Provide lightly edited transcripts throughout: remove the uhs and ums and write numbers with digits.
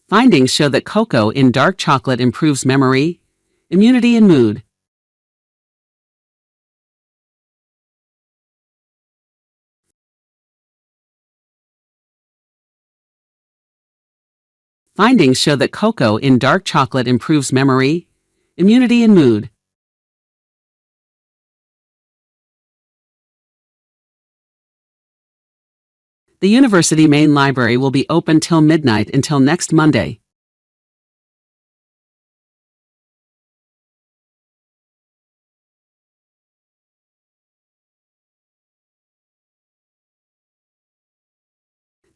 Findings show that cocoa in dark chocolate improves memory, immunity, and mood. Findings show that cocoa in dark chocolate improves memory, immunity, and mood. The university main library will be open till midnight until next Monday.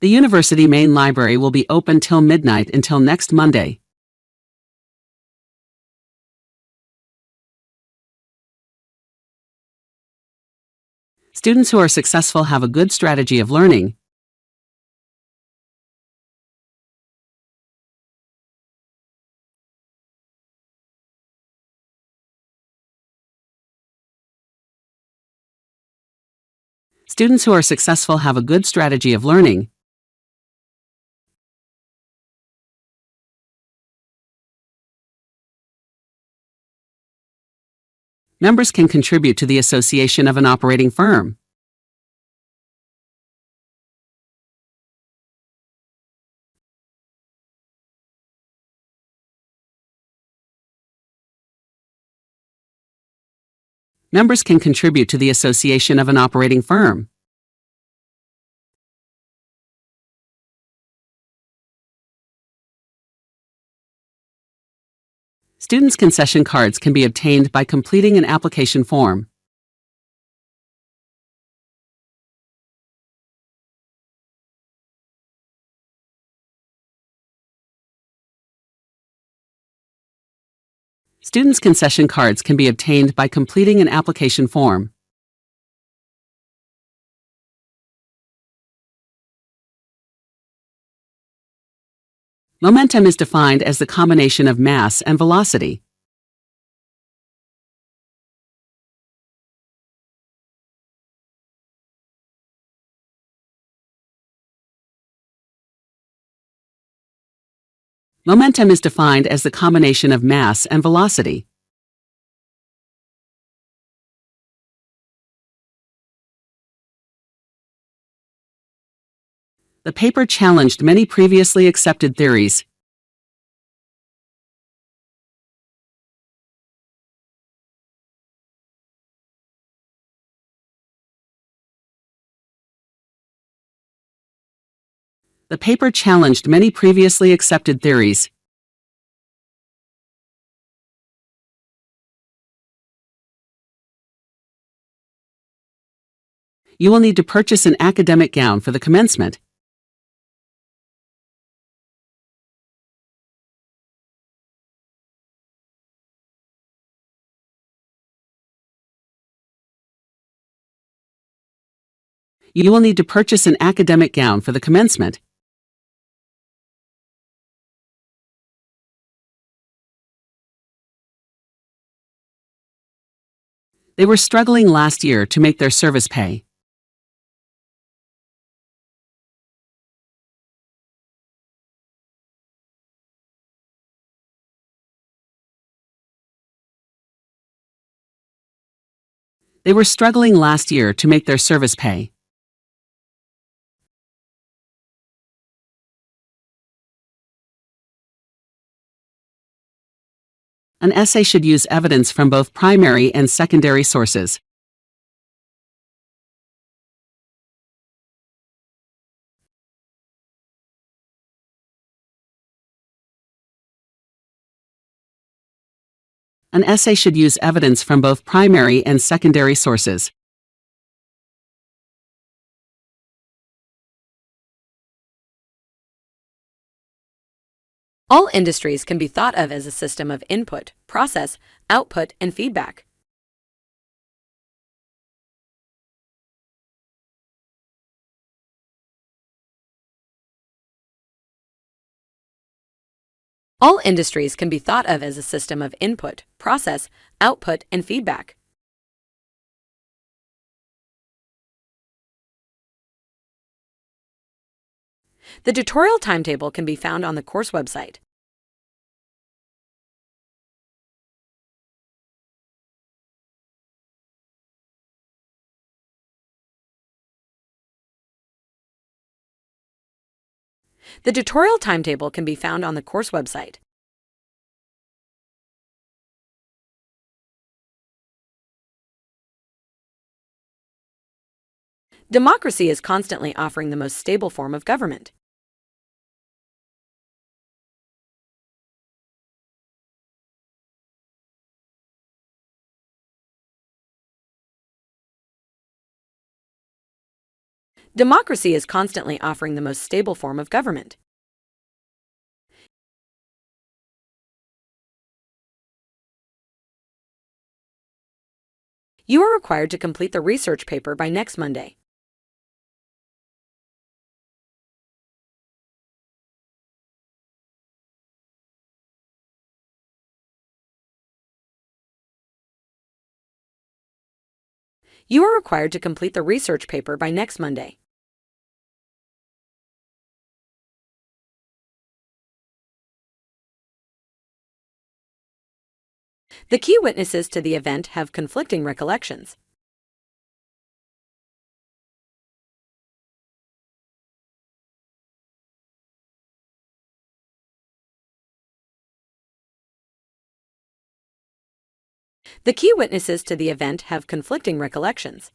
The university main library will be open till midnight until next Monday. Students who are successful have a good strategy of learning. Students who are successful have a good strategy of learning. Members can contribute to the association of an operating firm. Members can contribute to the association of an operating firm. Students' concession cards can be obtained by completing an application form. Students' concession cards can be obtained by completing an application form. Momentum is defined as the combination of mass and velocity. Momentum is defined as the combination of mass and velocity. The paper challenged many previously accepted theories. The paper challenged many previously accepted theories. You will need to purchase an academic gown for the commencement. You will need to purchase an academic gown for the commencement. They were struggling last year to make their service pay. They were struggling last year to make their service pay. An essay should use evidence from both primary and secondary sources. An essay should use evidence from both primary and secondary sources. All industries can be thought of as a system of input, process, output, and feedback. All industries can be thought of as a system of input, process, output, and feedback. The tutorial timetable can be found on the course website. The tutorial timetable can be found on the course website. Democracy is constantly offering the most stable form of government. Democracy is constantly offering the most stable form of government. You are required to complete the research paper by next Monday. You are required to complete the research paper by next Monday. The key witnesses to the event have conflicting recollections. The key witnesses to the event have conflicting recollections.